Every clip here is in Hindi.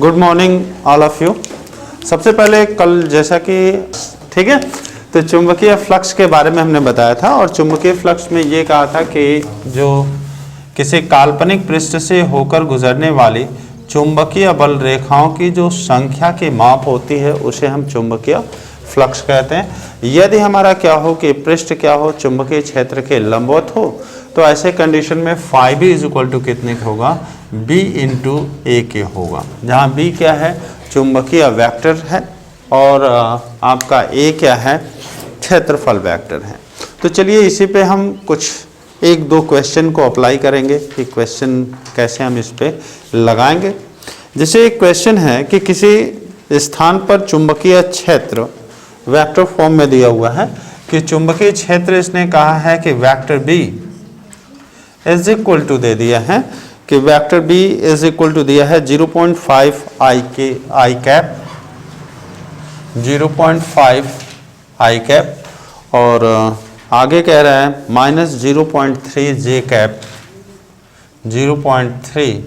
Good morning all of you. सबसे पहले कल जैसा कि ठीक है तो चुंबकीय फ्लक्स के बारे में हमने बताया था और चुंबकीय फ्लक्स में ये कहा था कि जो किसी काल्पनिक पृष्ठ से होकर गुजरने वाली चुंबकीय बल रेखाओं की जो संख्या की माप होती है उसे हम चुंबकीय फ्लक्स कहते हैं। यदि हमारा क्या हो कि पृष्ठ क्या हो चुंबकीय क्षेत्र के लंबवत हो तो ऐसे कंडीशन में phi B is equal to कितने का होगा, बी इंटू ए के होगा, जहाँ बी क्या है चुंबकीय वेक्टर है और आपका ए क्या है क्षेत्रफल वेक्टर है। तो चलिए इसी पे हम कुछ एक दो क्वेश्चन को अप्लाई करेंगे कि क्वेश्चन कैसे हम इस पे लगाएंगे। जैसे एक क्वेश्चन है कि किसी स्थान पर चुंबकीय क्षेत्र वेक्टर फॉर्म में दिया हुआ है कि चुंबकीय क्षेत्र इसने कहा है कि vector B is equal to दे दिया है कि vector B is equal to दिया है 0.5 आई कैप 0.5 आई कैप और आगे कह रहा है माइनस 0.3 जे कैप 0.3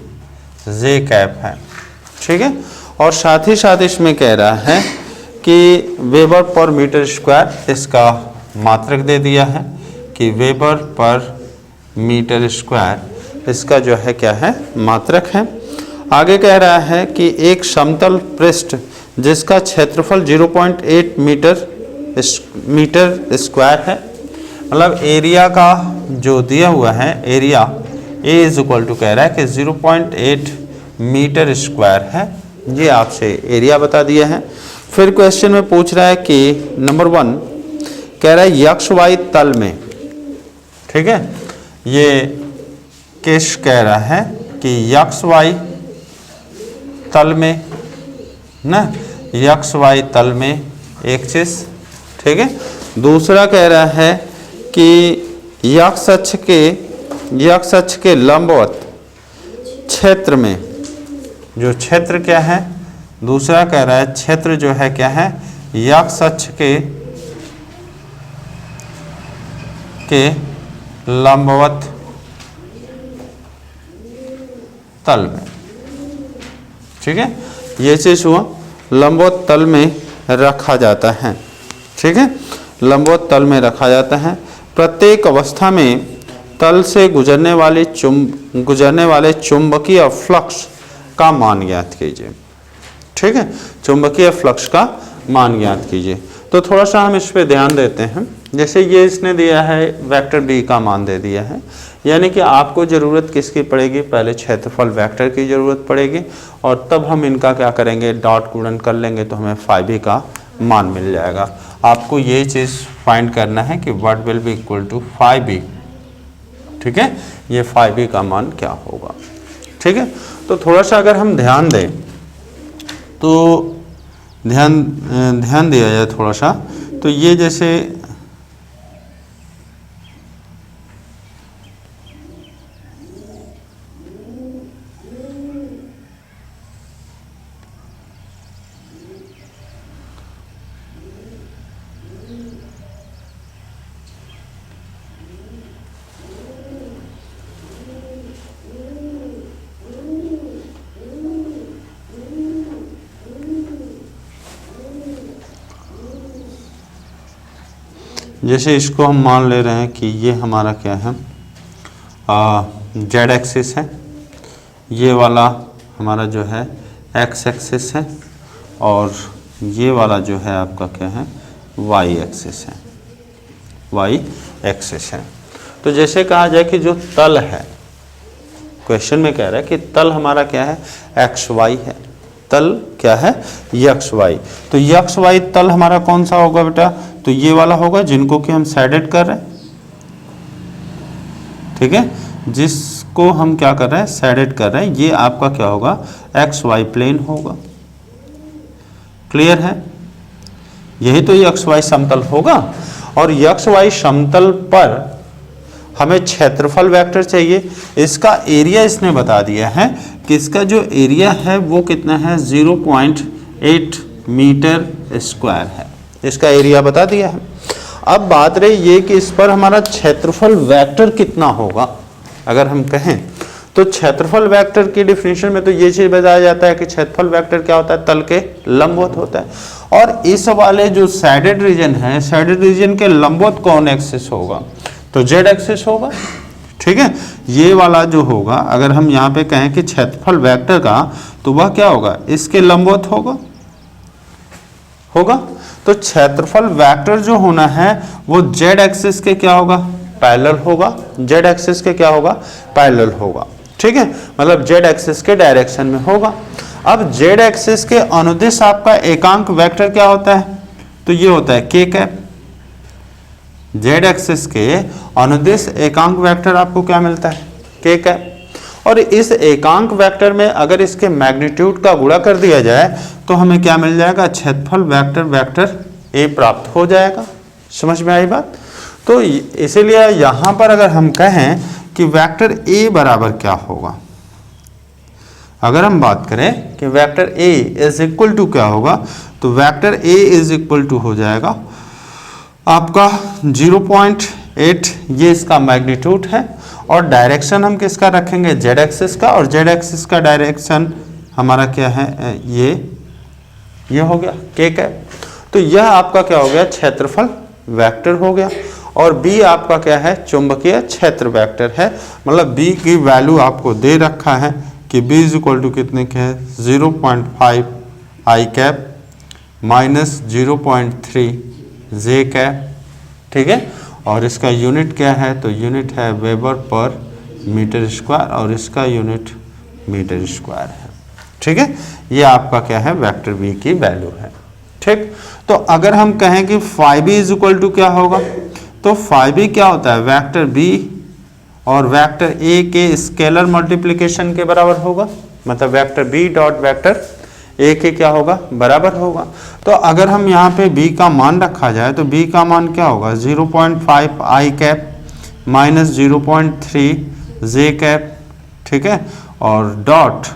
जे कैप है, ठीक है। और साथ ही साथ इसमें कह रहा है कि वेबर पर मीटर स्क्वायर इसका मात्रक दे दिया है कि वेबर पर मीटर स्क्वायर इसका जो है क्या है मात्रक है। आगे कह रहा है कि एक समतल पृष्ठ जिसका क्षेत्रफल 0.8 मीटर स्क्वायर है, मतलब एरिया का जो दिया हुआ है area A is equal to कह रहा है कि 0.8 मीटर स्क्वायर है, ये आपसे एरिया बता दिया है। फिर क्वेश्चन में पूछ रहा है कि नंबर 1 कह रहा है यक्ष वाई तल में, ठीक है, ये किस कह रहा है कि यक्ष वाई तल में ना, यक्ष वाई तल में एक्सिस, ठीक है। दूसरा कह रहा है कि यक्ष अक्ष के लंबवत क्षेत्र में जो क्षेत्र क्या है, दूसरा कह रहा है क्षेत्र जो है क्या है यक्ष अक्ष के लंबवत तल में, ठीक है, ये चीज हुआ लंबवत तल में रखा जाता है, ठीक है, लंबवत तल में रखा जाता है। प्रत्येक अवस्था में तल से गुजरने वाले चुंबकीय फ्लक्स का मान ज्ञात कीजिए, ठीक है, चुंबकीय फ्लक्स का मान ज्ञात कीजिए। तो थोड़ा सा हम इस पे ध्यान देते हैं। जैसे ये इसने दिया है वेक्टर बी का मान दे दिया है, यानी कि आपको ज़रूरत किसकी पड़ेगी, पहले क्षेत्रफल वेक्टर की ज़रूरत पड़ेगी और तब हम इनका क्या करेंगे डॉट गुणन कर लेंगे तो हमें फाई बी का मान मिल जाएगा। आपको ये चीज़ फाइंड करना है कि what will be equal to phi B, ठीक है, ये फाई बी का मान क्या होगा, ठीक है। तो थोड़ा सा अगर हम ध्यान दें तो ध्यान दिया जाए थोड़ा सा, तो ये जैसे इसको हम मान ले रहे हैं कि ये हमारा क्या है जेड एक्सिस है, ये वाला हमारा जो है एक्स एक्सिस है और ये वाला जो है आपका क्या है वाई एक्सिस है, वाई एक्सिस है। तो जैसे कहा जाए कि जो तल है, क्वेश्चन में कह रहा है कि तल हमारा क्या है एक्स वाई है, तल क्या है यक्ष वाई। तो यक्ष वाई तल हमारा कौन सा होगा बेटा, तो ये वाला होगा जिनको कि हम शेडेड कर रहे हैं, ठीक है, जिसको हम क्या कर रहे हैं शेडेड कर रहे हैं, ये आपका क्या होगा एक्स वाई प्लेन होगा, क्लियर है, यही तो यक्ष वाई समतल होगा। और यक्ष वाई समतल पर हमें क्षेत्रफल वेक्टर चाहिए, इसका एरिया इसने बता दिया है कि इसका जो एरिया है वो कितना है 0.8 मीटर स्क्वायर है, इसका एरिया बता दिया है। अब बात रही ये कि इस पर हमारा क्षेत्रफल वेक्टर कितना होगा, अगर हम कहें तो क्षेत्रफल वेक्टर की डिफिनेशन में तो ये चीज बताया जाता है कि क्षेत्रफल वेक्टर क्या होता है, तल के लंबवत होता है। और इस वाले जो साइडेड रीजन है, साइडेड रीजन के लंबवत कौन एक्सिस होगा, तो जेड एक्सिस होगा। ठीक है, ये वाला जो होगा, अगर हम यहाँ पे कहें कि क्षेत्रफल वेक्टर का, तो वह क्या होगा, इसके लंबवत होगा। तो क्षेत्रफल वेक्टर जो होना है वो जेड एक्सिस के क्या होगा, पैरेलल होगा। जेड एक्सिस के क्या होगा, पैरेलल होगा। ठीक है, मतलब जेड एक्सिस के डायरेक्शन में होगा। अब जेड एक्सिस के अनुदिश आपका एकांक वेक्टर क्या होता है, तो ये होता है के कैप। जेड एक्सिस के अनुदिश एकांक वेक्टर आपको क्या मिलता है, के कैप। और इस एकांक वेक्टर में अगर इसके मैग्नीट्यूड का गुणा कर दिया जाए तो हमें क्या मिल जाएगा, क्षेत्रफल वेक्टर ए प्राप्त हो जाएगा। समझ में आई बात। तो इसीलिए यहां पर अगर हम कहें कि वेक्टर ए बराबर क्या होगा, अगर हम बात करें कि vector A is equal to क्या होगा, तो vector A is equal to हो जाएगा आपका 0.8, ये इसका मैग्नीट्यूड है। और डायरेक्शन हम किसका रखेंगे, जेड एक्सिस का। और जेड एक्सिस का डायरेक्शन हमारा क्या है, ये हो गया के कैप। तो यह आपका क्या हो गया, क्षेत्रफल वेक्टर हो गया। और बी आपका क्या है, चुंबकीय क्षेत्र वेक्टर है। मतलब बी की वैल्यू आपको दे रखा है कि बी इज इक्वल टू कितने के है, 0.5 आई कैप माइनस 0.3 जे कैप। ठीक है, और इसका यूनिट क्या है, तो यूनिट है वेबर पर मीटर स्क्वायर और इसका यूनिट मीटर स्क्वायर है। ठीक है, ये आपका क्या है, वेक्टर बी की वैल्यू है। ठीक, तो अगर हम कहें कि phi B is equal to क्या होगा, तो फाई बी क्या होता है, वेक्टर बी और वेक्टर ए के स्केलर मल्टीप्लिकेशन के बराबर होगा। मतलब vector B dot vector A के क्या होगा, बराबर होगा। तो अगर हम यहाँ पे b का मान रखा जाए तो b का मान क्या होगा, 0.5 आई कैप माइनस 0.3 जे कैप। ठीक है, और डॉट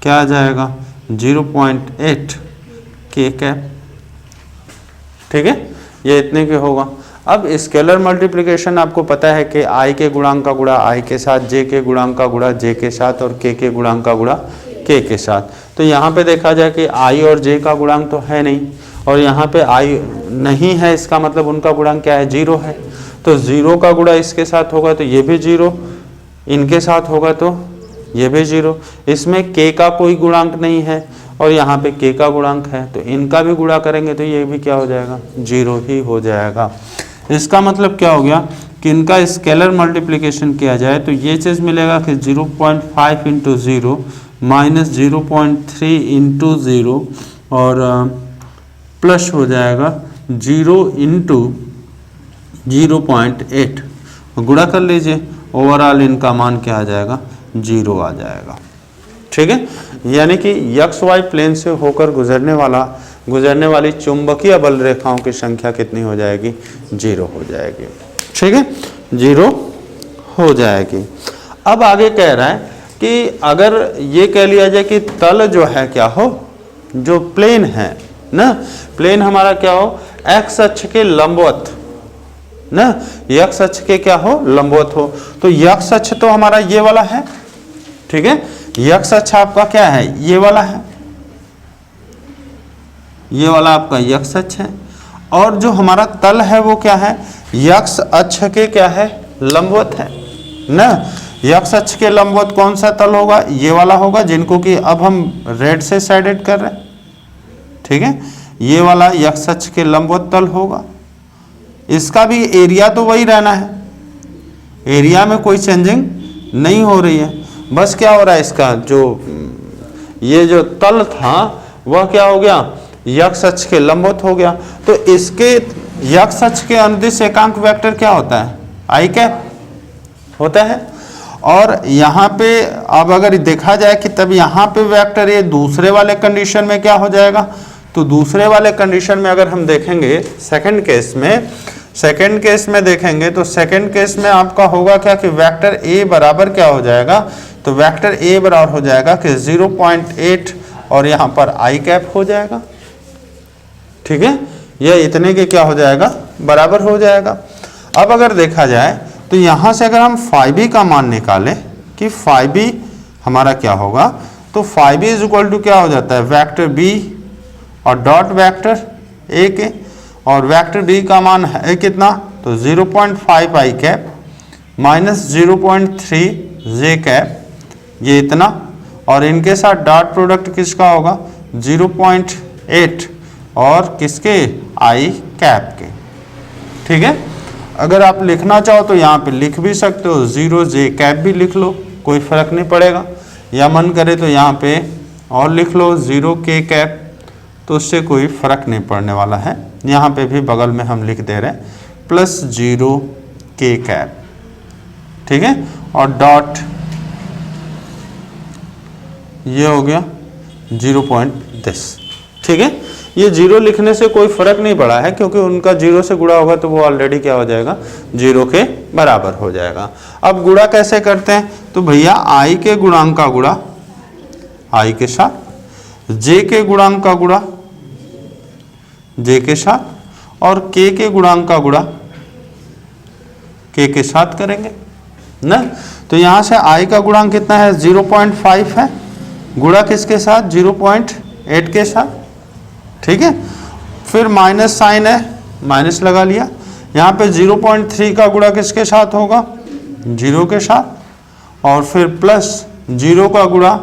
क्या आ जाएगा, 0.8 के कैप। ठीक है, ये इतने के होगा। अब स्केलर मल्टीप्लिकेशन आपको पता है कि i के गुणांक का गुणा i के साथ, j के गुणांक का गुणा j के साथ और k के गुणांक का गुणा k के साथ। तो यहाँ पे देखा जाए कि i और j का गुणांक तो है नहीं, और यहाँ पे i नहीं है, इसका मतलब उनका गुणांक क्या है, 0 है। तो 0 का गुणा इसके साथ होगा तो ये भी 0, इनके साथ होगा तो ये भी 0। इसमें k का कोई गुणांक नहीं है और यहाँ पे k का गुणांक है, तो इनका भी गुणा करेंगे तो ये भी क्या हो जाएगा, 0 ही हो जाएगा। इसका मतलब क्या हो गया कि इनका स्केलर मल्टीप्लिकेशन किया जाए तो ये चीज़ मिलेगा कि 0.5 इंटू 0 माइनस 0.3 इंटू 0 और प्लस हो जाएगा 0 इंटू 0.8, गुणा कर लीजिए, ओवरऑल इनका मान क्या आ जाएगा, 0 आ जाएगा। ठीक है, यानी कि एक्स वाई प्लेन से होकर गुजरने वाली चुंबकीय बल रेखाओं की संख्या कितनी हो जाएगी, 0 हो जाएगी। ठीक है, 0 हो जाएगी। अब आगे कह रहा है कि अगर ये कह लिया जाए कि तल जो है क्या हो, जो प्लेन है ना, प्लेन हमारा क्या हो, एक्स अक्ष के लंबवत ना, एक्स अक्ष के क्या हो, लंबवत हो। तो एक्स अक्ष तो हमारा ये वाला है। ठीक है, एक्स अक्ष आपका क्या है, ये वाला है, ये वाला आपका एक्स अक्ष है। और जो हमारा तल है वो क्या है, एक्स अक्ष के क्या है, लंबवत है ना। एक्स अक्ष के लंबवत कौन सा तल होगा, ये वाला होगा, जिनको कि अब हम रेड से शेडेड कर रहे हैं। ठीक है, ये वाला एक्स अक्ष के लंबवत तल होगा। इसका भी एरिया तो वही रहना है, एरिया में कोई चेंजिंग नहीं हो रही है। बस क्या हो रहा है, इसका जो ये जो तल था वह क्या हो गया, एक्स अक्ष के लंबवत हो गया। तो इसके एक्स अक्ष के अनुदिश एकांक वेक्टर क्या होता है, आई कैप होता है। और यहाँ पे अब अगर देखा जाए कि तब यहाँ पे वेक्टर ये दूसरे वाले कंडीशन में क्या हो जाएगा, तो दूसरे वाले कंडीशन में अगर हम देखेंगे सेकंड केस में देखेंगे तो सेकंड केस में आपका होगा क्या कि वेक्टर ए बराबर क्या हो जाएगा, तो वेक्टर ए बराबर हो जाएगा कि 0.8 और यहाँ पर आई कैप हो जाएगा। ठीक है, यह इतने के क्या हो जाएगा, बराबर हो जाएगा। अब अगर देखा जाए तो यहाँ से अगर हम फाई बी का मान निकालें, कि फाई बी हमारा क्या होगा, तो phi B is equal to क्या हो जाता है, वेक्टर बी और डॉट वेक्टर ए के, और वेक्टर बी का मान है कितना, तो 0.5 आई कैप माइनस 0.3 जे कैप, ये इतना, और इनके साथ डॉट प्रोडक्ट किसका होगा 0.8 और किसके आई कैप के। ठीक है, अगर आप लिखना चाहो तो यहाँ पे लिख भी सकते हो, 0 जे कैप भी लिख लो, कोई फर्क नहीं पड़ेगा, या मन करे तो यहाँ पे और लिख लो 0 के कैप, तो उससे कोई फर्क नहीं पड़ने वाला है। यहाँ पे भी बगल में हम लिख दे रहे हैं प्लस 0 के कैप, ठीक है, और डॉट ये हो गया 0.10, ठीक है। ये 0 लिखने से कोई फर्क नहीं पड़ा है, क्योंकि उनका 0 से गुणा होगा तो वो ऑलरेडी क्या हो जाएगा, 0 के बराबर हो जाएगा। अब गुणा कैसे करते हैं, तो भैया आई के गुणांक का गुणा आई के साथ, जे के गुणांक का गुणा जे के साथ, और के गुणांक का गुणा के साथ करेंगे ना। तो यहां से आई का गुणांक कितना है, 0.5 है, गुणा किसके साथ, 0.8 के साथ, ठीक है। फिर माइनस साइन है, माइनस लगा लिया। यहाँ पे 0.3 का गुणा किसके साथ होगा, 0 के साथ, और फिर प्लस 0 का गुणा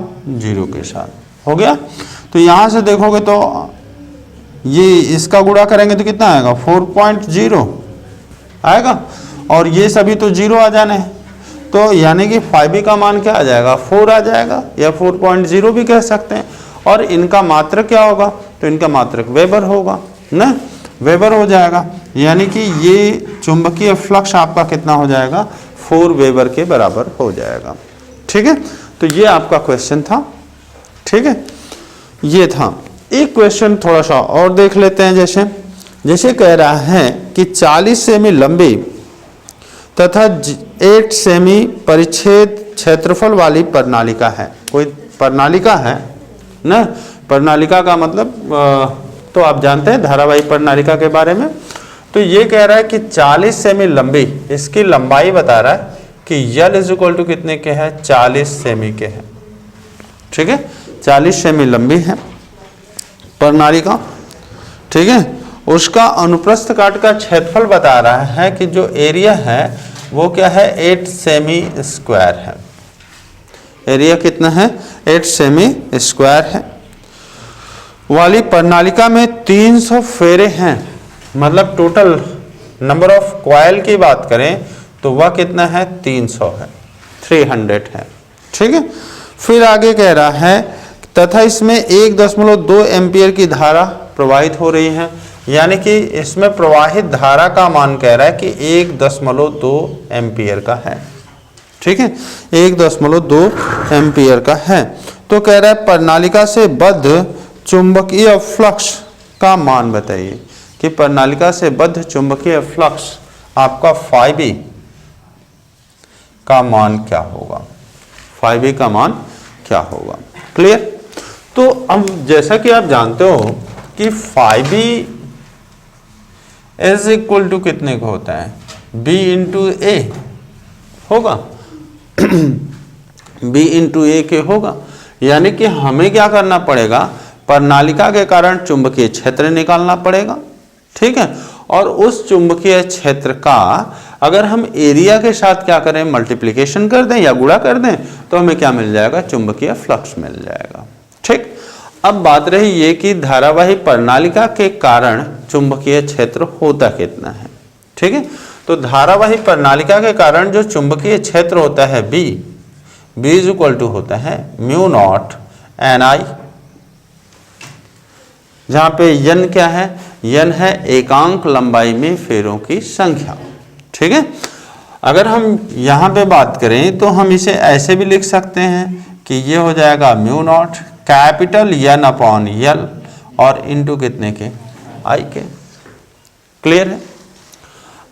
0 के साथ हो गया। तो यहाँ से देखोगे तो ये इसका गुणा करेंगे तो कितना आएगा, 4.0 आएगा, और ये सभी तो 0 आ जाने हैं, तो यानी कि फाई बी का मान क्या आ जाएगा, 4 आ जाएगा, या 4.0 भी कह सकते हैं। और इनका मात्रक क्या होगा, तो इनका मात्रक वेबर होगा ना, वेबर हो जाएगा, यानी कि ये चुंबकीय फ्लक्स आपका कितना हो जाएगा, 4 वेबर के बराबर हो जाएगा। ठीक है, तो ये आपका क्वेश्चन था। ठीक है, ये था। एक क्वेश्चन थोड़ा सा और देख लेते हैं। जैसे कह रहा है कि 40 सेमी लंबी तथा 8 सेमी परिच्छेद क्षेत्रफल वाली प्रणालिका है। कोई प्रणालिका है ना, प्रणालिका का मतलब तो आप जानते हैं धारावाही प्रणालिका के बारे में। तो ये कह रहा है कि 40 सेमी लंबी, इसकी लंबाई बता रहा है कि यल इज इक्वल टू कितने के है, 40 सेमी के है। ठीक है, 40 सेमी लंबी है प्रणालिका, ठीक है। उसका अनुप्रस्थ काट का क्षेत्रफल बता रहा है कि जो एरिया है वो क्या है, 8 सेमी स्क्वायर है। एरिया कितना है, 8 सेमी स्क्वायर है। वाली प्रणालिका में 300 फेरे हैं, मतलब टोटल नंबर ऑफ कॉइल की बात करें तो वह कितना है, 300 है, 300 है। ठीक है, फिर आगे कह रहा है तथा इसमें 1.2 एम्पियर की धारा प्रवाहित हो रही है, यानी कि इसमें प्रवाहित धारा का मान कह रहा है कि 1.2 एम्पियर का है। ठीक है, 1.2 एम्पियर का है। तो कह रहा है प्रणालिका से बद्ध चुंबकीय फ्लक्स का मान बताइए, कि प्रणालिका से बद्ध चुंबकीय फ्लक्स आपका फाई बी का मान क्या होगा, फाई बी का मान क्या होगा। क्लियर। तो अब जैसा कि आप जानते हो कि phi B is equal to कितने को होता है, बी इंटू ए होगा, बी इंटू ए के होगा। यानी कि हमें क्या करना पड़ेगा, प्रणालिका के कारण चुंबकीय क्षेत्र निकालना पड़ेगा। ठीक है, और उस चुंबकीय क्षेत्र का अगर हम एरिया के साथ क्या करें, मल्टीप्लिकेशन कर दें या गुणा कर दें, तो हमें क्या मिल जाएगा, चुंबकीय फ्लक्स मिल जाएगा। ठीक, अब बात रही ये कि धारावाही प्रणालिका के कारण चुंबकीय क्षेत्र होता कितना है। ठीक है, तो धारावाही प्रणालिका के कारण जो चुंबकीय क्षेत्र होता है बी इज इक्वल टू होता है म्यू नॉट एन आई, जहां पे यन क्या है, यन है एकांक लंबाई में फेरों की संख्या। ठीक है, अगर हम यहां पे बात करें तो हम इसे ऐसे भी लिख सकते हैं कि ये हो जाएगा mu not capital N upon L और इनटू कितने के, आई के। क्लियर है।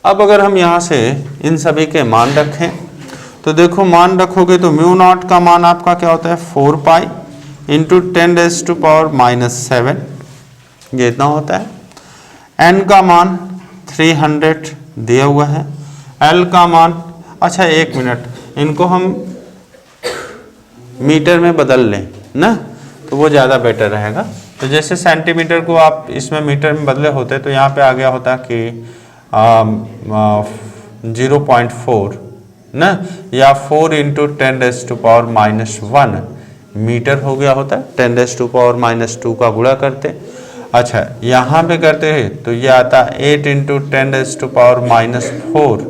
अब अगर हम यहाँ से इन सभी के मान रखें तो देखो, मान रखोगे तो म्यू नॉट का मान आपका क्या होता है, 4 पाई इंटू 10⁻⁻⁷, ये इतना होता है। एन का मान 300 दिया हुआ है, एल का मान, अच्छा एक मिनट, इनको हम मीटर में बदल लें ना, तो वो ज़्यादा बेटर रहेगा। तो जैसे सेंटीमीटर को आप इसमें मीटर में बदले होते तो यहाँ पे आ गया होता कि 0.4 ना, या 4 × 10⁻⁻1 मीटर हो गया होता है। 10⁻⁻2 का गुणा करते। अच्छा, यहाँ पे करते हैं तो ये आता 8 × 10⁻⁻4,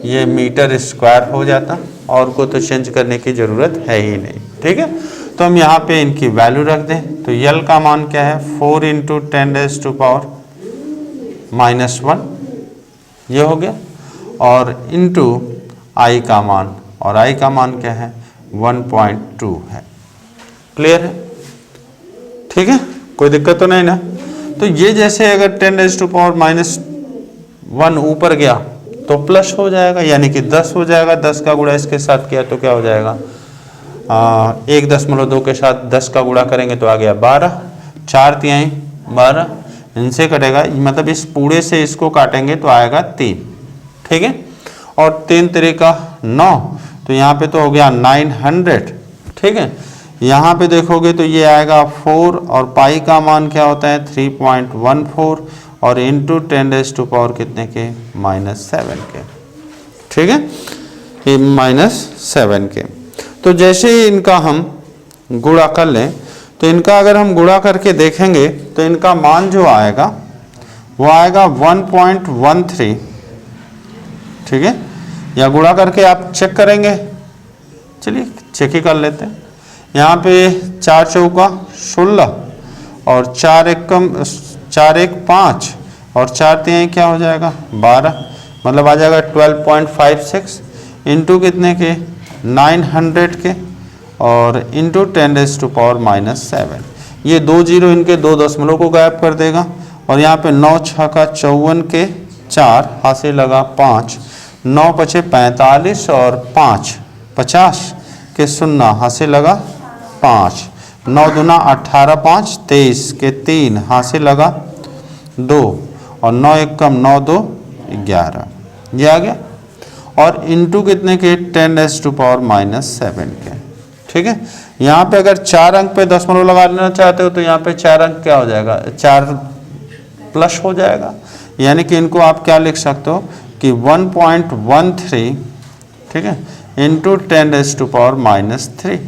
ये मीटर स्क्वायर हो जाता, और को तो चेंज करने की ज़रूरत है ही नहीं। ठीक है, तो हम यहाँ पे इनकी वैल्यू रख दें। तो यल का मान क्या है, 4 × 10⁻⁻1 ये हो गया, और इंटू आई का मान, और आई का मान क्या है 1.2 है। क्लियर है? ठीक है, कोई दिक्कत तो नहीं ना। तो ये जैसे अगर 10⁻⁻1 ऊपर गया तो प्लस हो जाएगा, यानी कि 10 हो जाएगा। 10 का गुणा इसके साथ किया तो क्या हो जाएगा, 1.2 के साथ 10 का गुणा करेंगे तो आ गया 12, 4 तिहाई 12, इनसे कटेगा, मतलब इस पूरे से इसको काटेंगे तो आएगा 3। ठीक है, और 3 3 9, तो यहाँ पे तो हो गया 900। ठीक है, यहाँ पे देखोगे तो ये आएगा 4, और पाई का मान क्या होता है 3.14, और इंटू 10⁻⁻ कितने के -7 के। ठीक है, ये -7 के। तो जैसे ही इनका हम गुणा कर लें, तो इनका अगर हम गुणा करके देखेंगे तो इनका मान जो आएगा वो आएगा 1.13। ठीक है, या गुणा करके आप चेक करेंगे, चलिए चेक ही कर लेते हैं। यहाँ पे 4 चौका 16, और 4 1 5, और 4 तिहाई क्या हो जाएगा 12, मतलब आ जाएगा 12.56 इंटू कितने के 900 के, और इंटू 10⁻⁻7। ये 2 जीरो इनके 2 दशमलव को गायब कर देगा, और यहाँ पे 9 6 का 54 के 4 हासिल लगा 5, 9 पचे 45, और 5 50 के 0 हासिल लगा 5, 9 दूना 18, 5 23 के 3 हासिल लगा 2, और 9 1 कम 9 2 11, ये आ गया, और इंटू कितने के 10⁻⁻7 के। ठीक है, यहाँ पे अगर 4 अंक पे दशमलव लगा लेना चाहते हो तो यहाँ पे 4 अंक क्या हो जाएगा, 4 प्लस हो जाएगा, यानी कि इनको आप क्या लिख सकते हो कि 1.13, ठीक है, इंटू 10⁻⁻3।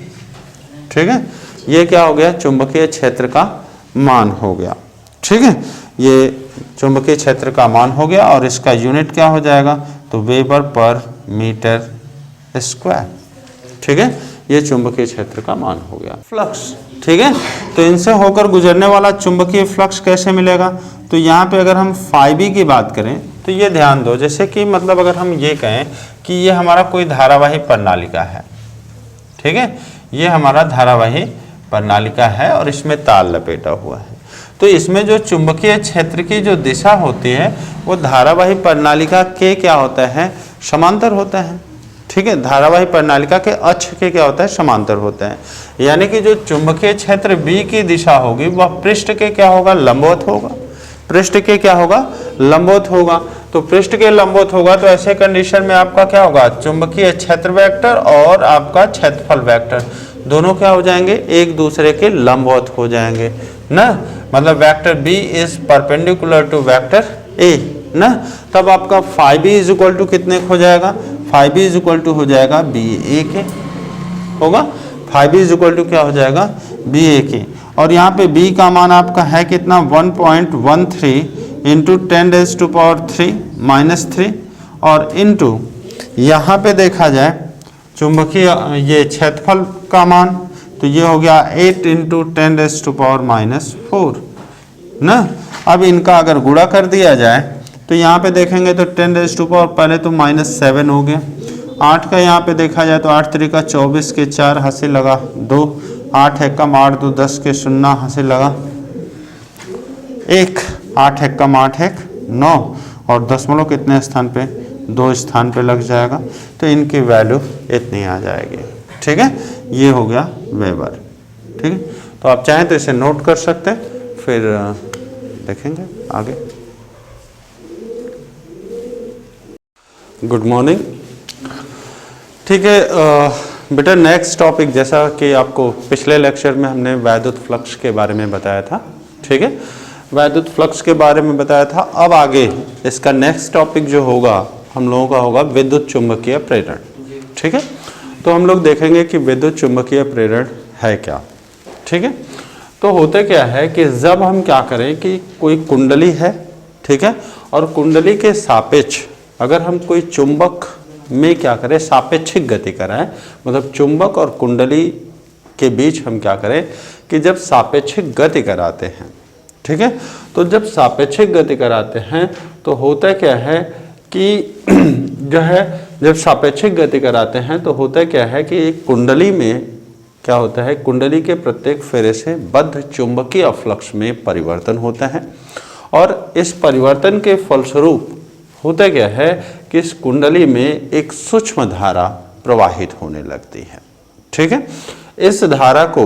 ठीक है, ये क्या हो गया, चुंबकीय क्षेत्र का मान हो गया। ठीक है, ये चुंबकीय क्षेत्र का मान हो गया, और इसका यूनिट क्या हो जाएगा, तो वेबर पर मीटर स्क्वायर। ठीक है, ये चुंबकीय क्षेत्र का मान हो गया। फ्लक्स, ठीक है, तो इनसे होकर गुजरने वाला चुंबकीय फ्लक्स कैसे मिलेगा, तो यहाँ पे अगर हम φb की बात करें तो ये ध्यान दो, जैसे कि मतलब अगर हम ये कहें कि ये हमारा कोई धारावाही प्रणालिका है। ठीक है, ये हमारा धारावाही प्रणालिका है, और इसमें तार लपेटा हुआ है। तो इसमें जो चुंबकीय क्षेत्र की जो दिशा होती है वो धारावाही प्रणालिका के क्या होता है, समांतर होता है। ठीक है, धारावाही प्रणालिका के अक्ष के क्या होता है, समांतर होता है। यानी कि जो चुंबकीय क्षेत्र B की दिशा होगी वह पृष्ठ के क्या होगा, लंबवत होगा। पृष्ठ के क्या होगा, लंबवत होगा। तो पृष्ठ के लंबवत होगा तो ऐसे कंडीशन में आपका क्या होगा, चुंबकीय क्षेत्र वेक्टर और आपका क्षेत्रफल वेक्टर दोनों क्या हो जाएंगे, एक दूसरे के लंबवत हो जाएंगे ना। मतलब vector B is perpendicular to vector A ना। तब आपका φb इज इक्वल टू कितने हो जाएगा, φb इज इक्वल टू हो जाएगा BA के होगा। φb इज इक्वल टू क्या हो जाएगा, BA के। और यहाँ पे B का मान आपका है कितना, 1.13 इंटू 10⁻³ और इंटू यहाँ पे देखा जाए चुंबकीय ये क्षेत्रफल का मान, तो ये हो गया 8 इंटू 10⁻⁻4 ना। अब इनका अगर गुणा कर दिया जाए तो यहाँ पे देखेंगे तो 10⁻, पहले तो -7 हो गया। 8 का यहाँ पे देखा जाए तो 8 3 का 24 के 4 हासिल लगा 2, 8 1 कम 8 2 10 के 0 हासिल लगा 1, 8 1 कम 8 1 9, और दशमलव कितने स्थान पे, 2 स्थान पे लग जाएगा। तो इनकी वैल्यू इतनी आ जाएगी। ठीक है, ये हो गया वेबर। ठीक है, तो आप चाहें तो इसे नोट कर सकते हैं, फिर देखेंगे आगे। Good morning. ठीक है, बेटा नेक्स्ट टॉपिक, जैसा कि आपको पिछले लेक्चर में हमने वैद्युत फ्लक्स के बारे में बताया था, ठीक है, वैद्युत फ्लक्स के बारे में बताया था। अब आगे इसका नेक्स्ट टॉपिक जो होगा हम लोगों का होगा विद्युत चुंबकीय प्रेरण, ठीक है। तो हम लोग देखेंगे कि विद्युत चुंबकीय प्रेरण है क्या, ठीक है। तो होता क्या है कि जब हम क्या करें कि कोई कुंडली है, ठीक है, और कुंडली के सापेक्ष अगर हम कोई चुंबक में क्या करें, सापेक्षिक गति कराएं, मतलब चुंबक और कुंडली के बीच हम क्या करें कि जब सापेक्षिक गति कराते हैं, ठीक है, तो जब सापेक्षिक गति कराते हैं तो होता क्या है कि जो है जब सापेक्षिक गति कराते हैं तो होता क्या है कि एक कुंडली में क्या होता है, कुंडली के प्रत्येक फेरे से बद्ध चुंबकीय फ्लक्स में परिवर्तन होता है और इस परिवर्तन के फलस्वरूप होता क्या है कि इस कुंडली में एक सूक्ष्म धारा प्रवाहित होने लगती है, ठीक है। इस धारा को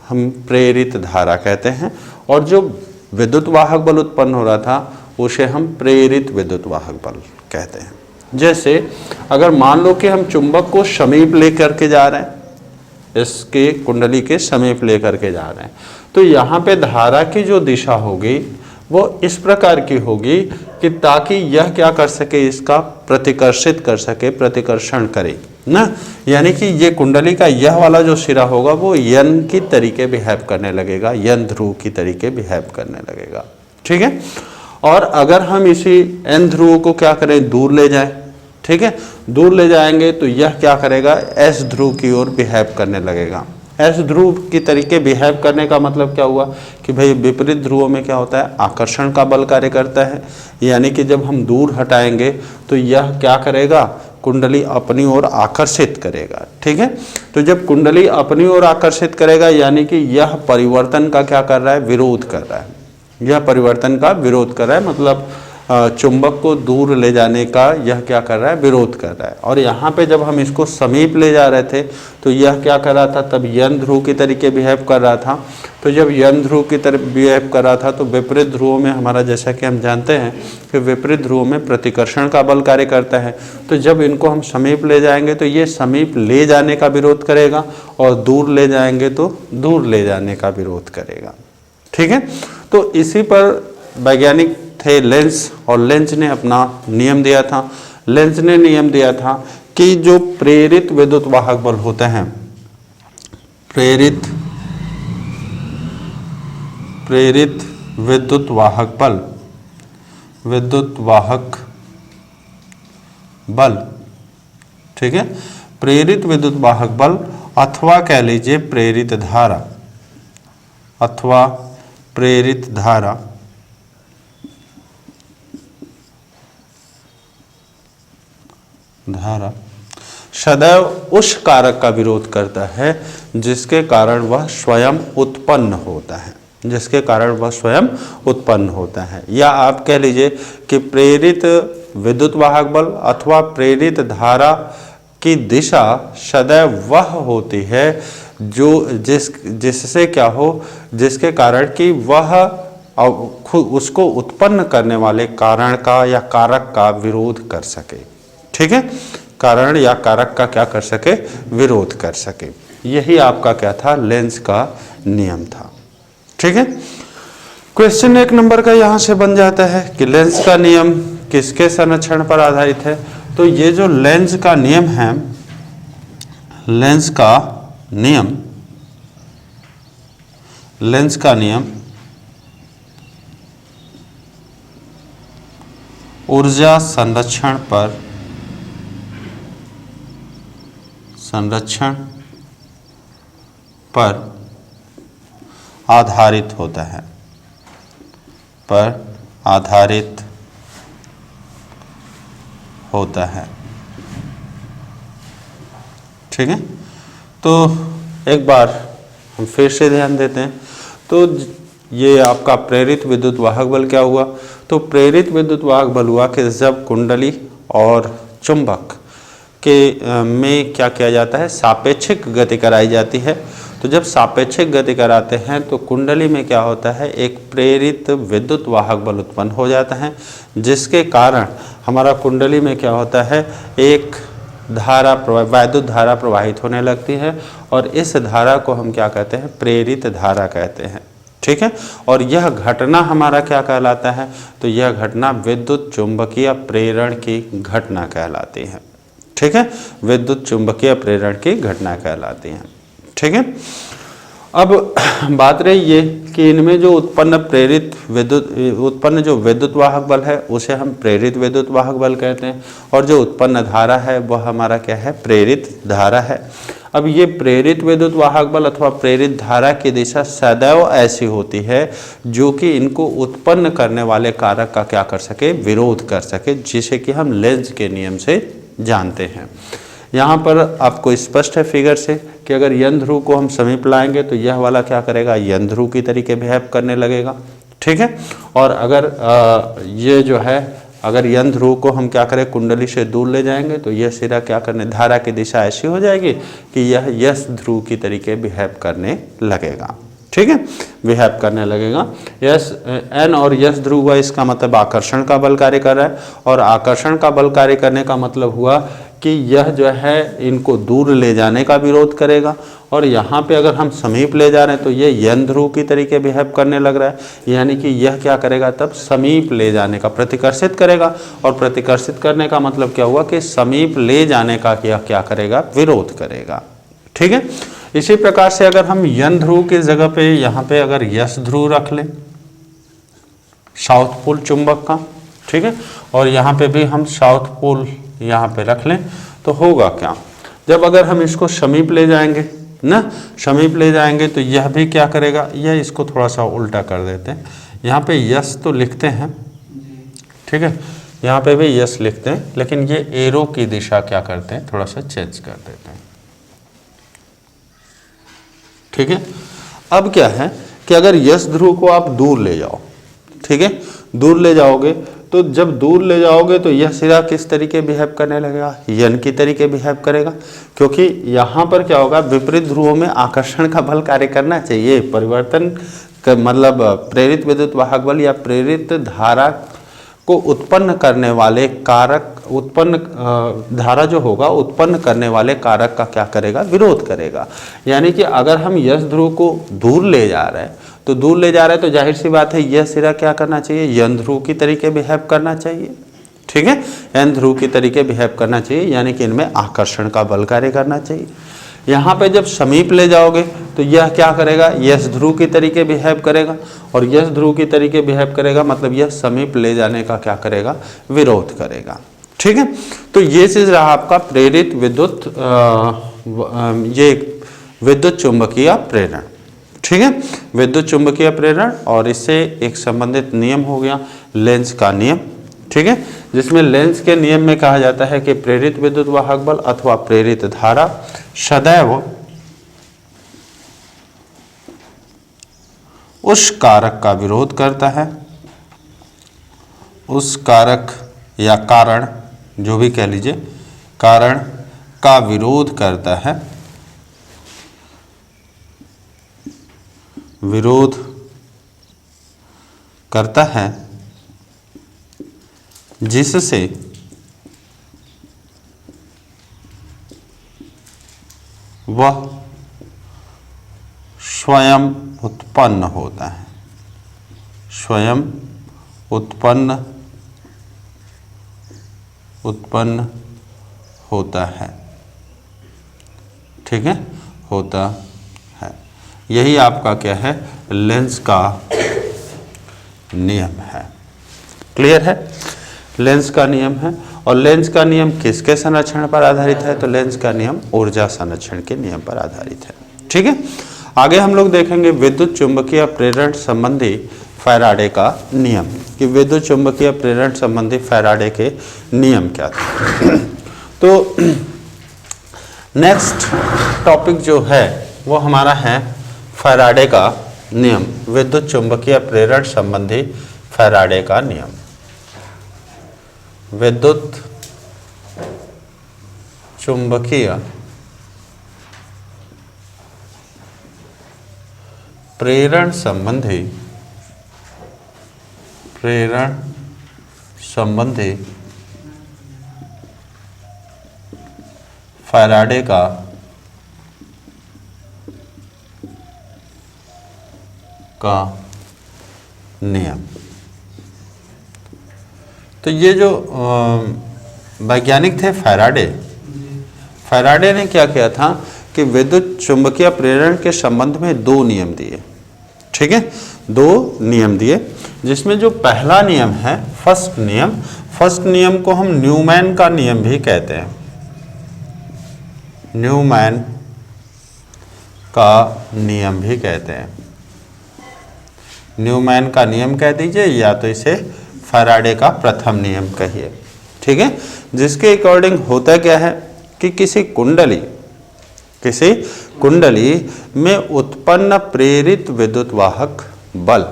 हम प्रेरित धारा कहते हैं और जो विद्युत वाहक बल उत्पन्न हो रहा था उसे हम प्रेरित विद्युत वाहक बल कहते हैं। जैसे अगर मान लो कि हम चुंबक को समीप लेकर के जा रहे हैं, इसके कुंडली के समीप लेकर के जा रहे हैं, तो यहाँ पे धारा की जो दिशा होगी वो इस प्रकार की होगी कि ताकि यह क्या कर सके, इसका प्रतिकर्षित कर सके, प्रतिकर्षण करे ना, यानी कि ये कुंडली का यह वाला जो सिरा होगा वो यन की तरीके बिहेव करने लगेगा, यन ध्रुव की तरीके बिहेव करने लगेगा, ठीक है। और अगर हम इसी एन ध्रुव को क्या करें, दूर ले जाएं, ठीक है, दूर ले जाएंगे तो यह क्या करेगा, एस ध्रुव की ओर बिहेव करने लगेगा। एस ध्रुव की तरीके बिहेव करने का मतलब क्या हुआ कि भाई विपरीत ध्रुवों में क्या होता है, आकर्षण का बल कार्य करता है, यानी कि जब हम दूर हटाएंगे तो यह क्या करेगा, कुंडली अपनी ओर आकर्षित करेगा, ठीक है। तो जब कुंडली अपनी ओर आकर्षित करेगा यानी कि यह परिवर्तन का क्या कर रहा है, विरोध कर रहा है, यह परिवर्तन का विरोध कर रहा है, मतलब चुंबक को दूर ले जाने का यह क्या कर रहा है, विरोध कर रहा है। और यहाँ पे जब हम इसको समीप ले जा रहे थे तो यह क्या कर रहा था, तब यन ध्रुव की तरीके बिहेव कर रहा था। तो जब यन ध्रुव की तरफ बिहेव कर रहा था तो विपरीत ध्रुवों में हमारा, जैसा कि हम जानते हैं कि विपरीत ध्रुवों में प्रतिकर्षण का बल कार्य करता है। तो जब इनको हम समीप ले जाएंगे तो ये समीप ले जाने का विरोध करेगा और दूर ले जाएंगे तो दूर ले जाने का विरोध करेगा, ठीक है। तो इसी पर वैज्ञानिक थे लेंज, और लेंज ने अपना नियम दिया था। लेंज ने नियम दिया था कि जो प्रेरित विद्युत वाहक बल होते हैं, प्रेरित विद्युत वाहक बल, विद्युत वाहक बल, ठीक है, प्रेरित विद्युत वाहक बल अथवा कह लीजिए प्रेरित धारा, अथवा प्रेरित धारा सदैव उस कारक का विरोध करता है जिसके कारण वह स्वयं उत्पन्न होता है, जिसके कारण वह स्वयं उत्पन्न होता है। या आप कह लीजिए कि प्रेरित विद्युत वाहक बल अथवा प्रेरित धारा की दिशा सदैव वह होती है जो जिससे क्या हो, जिसके कारण कि वह उसको उत्पन्न करने वाले कारण का या कारक का विरोध कर सके, ठीक है, कारण या कारक का क्या कर सके, विरोध कर सके। यही आपका क्या था, लेंज का नियम था, ठीक है। क्वेश्चन 1 नंबर का यहां से बन जाता है कि लेंज का नियम किसके संरक्षण पर आधारित है। तो ये जो लेंज का नियम है, लेंज का नियम, लेंज का नियम ऊर्जा संरक्षण पर आधारित होता है, पर आधारित होता है, ठीक है। तो एक बार हम फिर से ध्यान देते हैं। तो ये आपका प्रेरित विद्युत वाहक बल क्या हुआ, तो प्रेरित विद्युत वाहक बल हुआ कि जब कुंडली और चुंबक के में क्या किया जाता है, सापेक्षिक गति कराई जाती है। तो जब सापेक्षिक गति कराते हैं तो कुंडली में क्या होता है, एक प्रेरित विद्युत वाहक बल उत्पन्न हो जाता है, जिसके कारण हमारा कुंडली में क्या होता है, एक धारा वैद्युत धारा प्रवाहित होने लगती है और इस धारा को हम क्या कहते हैं, प्रेरित धारा कहते हैं। ठीक है, और यह घटना हमारा क्या कहलाता है, तो यह घटना विद्युत चुंबकीय प्रेरण की घटना कहलाती है। ठीक है, विद्युत चुंबकीय प्रेरण की घटना कहलाती है। ठीक है, अब बात रही ये कि इनमें जो उत्पन्न जो विद्युत वाहक बल है उसे हम प्रेरित विद्युत वाहक बल कहते हैं, और जो उत्पन्न धारा है वह हमारा क्या है, प्रेरित धारा है। अब ये प्रेरित विद्युत वाहक बल अथवा प्रेरित धारा की दिशा सदैव ऐसी होती है जो कि इनको उत्पन्न करने वाले कारक का क्या कर सके, विरोध कर सके, जिसे कि हम लेंज के नियम से जानते हैं। यहाँ पर आपको स्पष्ट है फिगर से कि अगर यन ध्रुव को हम समीप लाएंगे तो यह वाला क्या करेगा, यन ध्रुव की तरीके बिहेव करने लगेगा। ठीक है, और अगर ये जो है, अगर यन ध्रुव को हम क्या करें, कुंडली से दूर ले जाएंगे तो यह सिरा क्या करने, धारा की दिशा ऐसी हो जाएगी कि यह यस ध्रुव की तरीके बिहेव करने लगेगा। ठीक है, बिहेव करने लगेगा। यस एन और यस ध्रुव हुआ, इसका मतलब आकर्षण का बल कार्य कर रहा है, और आकर्षण का बल कार्य करने का मतलब हुआ कि यह जो है इनको दूर ले जाने का विरोध करेगा, और यहाँ पे अगर हम समीप ले जा रहे हैं तो ये यन ध्रुव की तरीके बिहेव करने लग रहा है, यानी कि यह क्या करेगा, तब समीप ले जाने का प्रतिकर्षित करेगा, और प्रतिकर्षित करने का मतलब क्या हुआ कि समीप ले जाने का क्या करेगा, विरोध करेगा। ठीक है, इसी प्रकार से अगर हम यन ध्रुव की जगह पे यहाँ पे अगर यस ध्रुव रख लें, साउथ पोल चुंबक का, ठीक है, और यहाँ पे भी हम साउथ पोल यहाँ पे रख लें, तो होगा क्या, जब अगर हम इसको समीप ले जाएंगे ना, समीप ले जाएंगे तो यह भी क्या करेगा, यह इसको थोड़ा सा उल्टा कर देते हैं, यहाँ पे यस तो लिखते हैं, ठीक है, यहाँ पे भी यस लिखते हैं, लेकिन ये एरो की दिशा क्या करते हैं, थोड़ा सा चेंज कर देते हैं। ठीक है, अब क्या है कि अगर यस ध्रुव को आप दूर ले जाओ, ठीक है, दूर ले जाओगे तो जब दूर ले जाओगे तो यह सिरा किस तरीके बिहेव करने लगेगा, यन की तरीके बिहेव करेगा, क्योंकि यहाँ पर क्या होगा, विपरीत ध्रुवों में आकर्षण का बल कार्य करना चाहिए। परिवर्तन का मतलब प्रेरित विद्युत वाहक बल या प्रेरित धारा को उत्पन्न करने वाले कारक, उत्पन्न धारा जो होगा उत्पन्न करने वाले कारक का क्या करेगा, विरोध करेगा। यानी कि अगर हम यस ध्रुव को दूर ले जा रहे हैं तो दूर ले जा रहे हैं तो जाहिर सी बात है यह सिरा क्या करना चाहिए, यन ध्रुव की तरीके बिहेव करना चाहिए। ठीक है, एन ध्रुव की तरीके बिहेव करना चाहिए, यानी कि इनमें आकर्षण का बल कार्य करना चाहिए। यहाँ पे जब समीप ले जाओगे तो यह क्या करेगा, यस ध्रुव की तरीके बिहेव करेगा, और यस ध्रुव की तरीके बिहेव करेगा मतलब यह समीप ले जाने का क्या करेगा, विरोध करेगा। ठीक है, तो ये चीज रहा आपका प्रेरित विद्युत ये विद्युत चुंबकीय प्रेरण। ठीक है, विद्युत चुंबकीय प्रेरण, और इससे एक संबंधित नियम हो गया लेंज का नियम। ठीक है, जिसमें लेंज के नियम में कहा जाता है कि प्रेरित विद्युत वाहक बल अथवा प्रेरित धारा सदैव उस कारक का विरोध करता है, उस कारक या कारण, जो भी कह लीजिए, कारण का विरोध करता है, विरोध करता है, जिससे वह स्वयं उत्पन्न होता है, स्वयं उत्पन्न होता है। ठीक है, होता है, यही आपका क्या है, लेंज का नियम है। क्लियर है, लेंज का नियम है। और लेंज का नियम किसके संरक्षण पर आधारित है, तो लेंज का नियम ऊर्जा संरक्षण के नियम पर आधारित है। ठीक है, आगे हम लोग देखेंगे विद्युत चुंबकीय प्रेरण संबंधी फैराडे का नियम, कि विद्युत चुंबकीय प्रेरण संबंधी फैराडे के नियम क्या थे। तो नेक्स्ट टॉपिक जो है वो हमारा है फैराडे का नियम, विद्युत चुंबकीय प्रेरण संबंधी फैराडे का नियम। विद्युत चुंबकीय प्रेरण संबंधी फैराडे का नियम। तो ये जो वैज्ञानिक थे फैराडे ने क्या किया था कि विद्युत चुंबकीय प्रेरण के संबंध में दो नियम दिए। ठीक है, दो नियम दिए, जिसमें जो पहला नियम है फर्स्ट नियम को हम न्यूमैन का नियम भी कहते हैं। न्यूमैन का नियम भी कहते हैं, न्यूमैन का नियम कह दीजिए या तो इसे फैराडे का प्रथम नियम कहिए। ठीक है, जिसके अकॉर्डिंग होता क्या है कि किसी कुंडली में उत्पन्न प्रेरित विद्युत वाहक बल,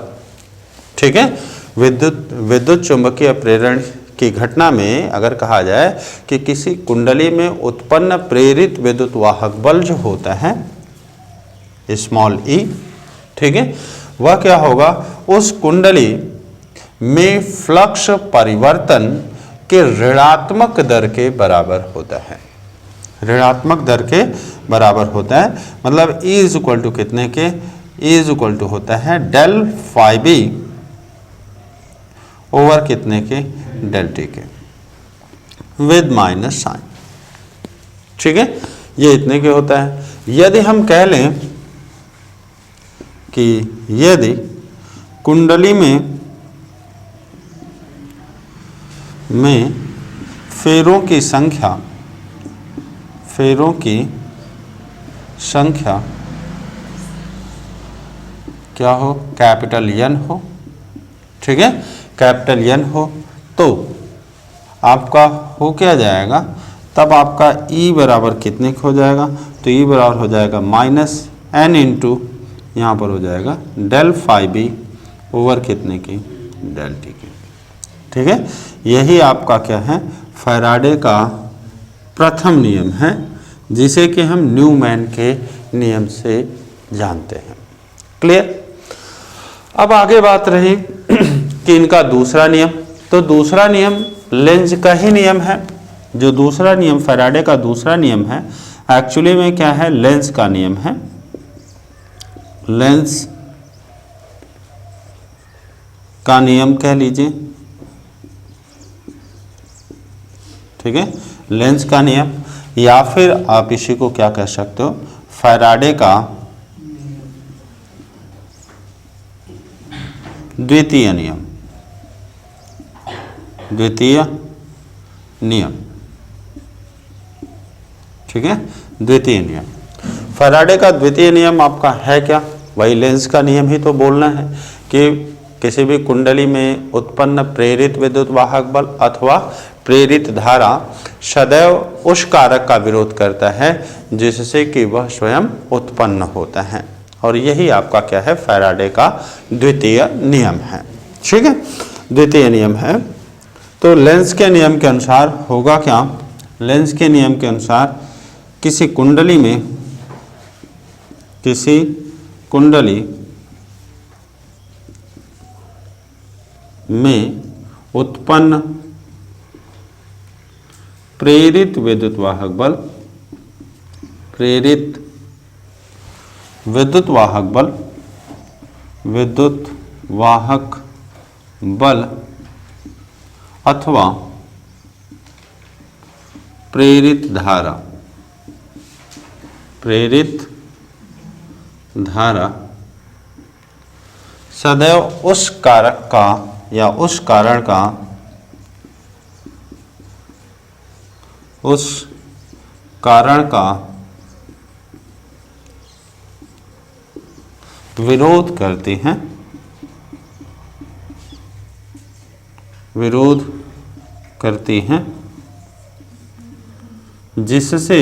ठीक है, विद्युत चुंबकीय प्रेरण की घटना में अगर कहा जाए कि किसी कुंडली में उत्पन्न प्रेरित विद्युत वाहक बल जो होता है स्मॉल ई, ठीक है, वह क्या होगा, उस कुंडली में फ्लक्स परिवर्तन के ऋणात्मक दर के बराबर होता है। ऋणात्मक दर के बराबर होता है, मतलब E इज इक्वल टू कितने के, E इज इक्वल टू होता है डेल फाई बी ओवर कितने के, डेल टी के, विद माइनस साइन। ठीक है, ये इतने के होता है। यदि हम कह लें कि यदि कुंडली में फेरों की संख्या क्या हो, कैपिटल एन हो, ठीक है, कैपिटल एन हो, तो आपका हो क्या जाएगा, तब आपका E बराबर कितने का हो जाएगा, तो E बराबर हो जाएगा माइनस एन इंटू यहाँ पर हो जाएगा डेल फाई बी ओवर कितने की, डेल टी की। ठीक है, यही आपका क्या है, फैराडे का प्रथम नियम है, जिसे कि हम न्यूमैन के नियम से जानते हैं। क्लियर। अब आगे बात रही कि इनका दूसरा नियम, तो दूसरा नियम लेंज का ही नियम है। जो दूसरा नियम फैराडे का दूसरा नियम है एक्चुअली में क्या है, लेंज का नियम है। लेंज का नियम कह लीजिए, ठीक है, लेंज का नियम, या फिर आप इसी को क्या कह सकते हो, फैराडे का द्वितीय नियम। ठीक है, द्वितीय नियम। फैराडे का द्वितीय नियम आपका है क्या, वही लेंज का नियम ही तो बोलना है कि किसी भी कुंडली में उत्पन्न प्रेरित विद्युत वाहक बल अथवा प्रेरित धारा सदैव उस कारक का विरोध करता है जिससे कि वह स्वयं उत्पन्न होता है, और यही आपका क्या है, फैराडे का द्वितीय नियम है। ठीक है, द्वितीय नियम है। तो लेंज के नियम के अनुसार होगा क्या, लेंज के नियम के अनुसार किसी कुंडली में उत्पन्न प्रेरित विद्युत वाहक बल अथवा प्रेरित धारा सदैव उस कारक का या उस कारण का विरोध करती हैं जिससे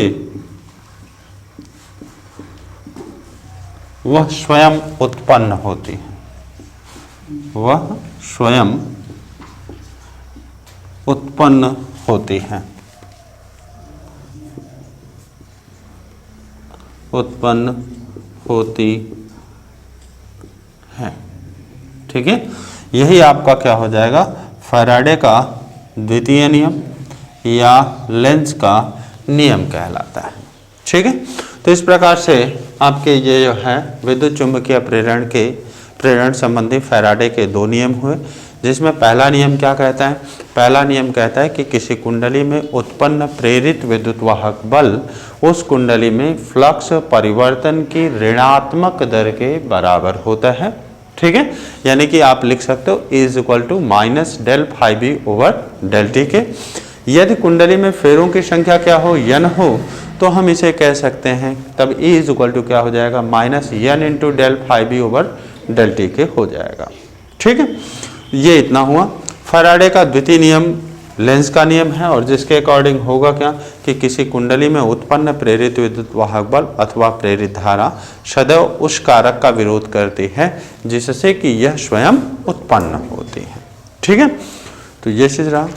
वह स्वयं उत्पन्न होती है, वह स्वयं उत्पन्न होती है, ठीक है। यही आपका क्या हो जाएगा, फैराडे का द्वितीय नियम या लेंज का नियम कहलाता है। ठीक है, तो इस प्रकार से आपके ये जो है विद्युत चुंबकीय प्रेरण संबंधी फैराडे के दो नियम हुए, जिसमें पहला नियम क्या कहता है? पहला नियम कहता है कि किसी कुंडली में उत्पन्न प्रेरित विद्युत वाहक बल उस कुंडली में फ्लक्स परिवर्तन की ऋणात्मक दर के बराबर होता है। ठीक है, यानी कि आप लिख सकते हो E is equal to minus del phi B over del T के। यदि कुंडली में फेरों की संख्या क्या हो? n हो, तो हम इसे कह सकते हैं तब E इज इक्वल टू क्या हो जाएगा? Minus n into del phi B over del T के हो जाएगा। ठीक है, ये इतना हुआ। फैराडे का द्वितीय नियम लेंस का नियम है, और जिसके अकॉर्डिंग होगा क्या कि किसी कुंडली में उत्पन्न प्रेरित विद्युत वाहक बल अथवा प्रेरित धारा सदैव उस कारक का विरोध करती है जिससे कि यह स्वयं उत्पन्न होती है। ठीक है, तो ये चीज रहा।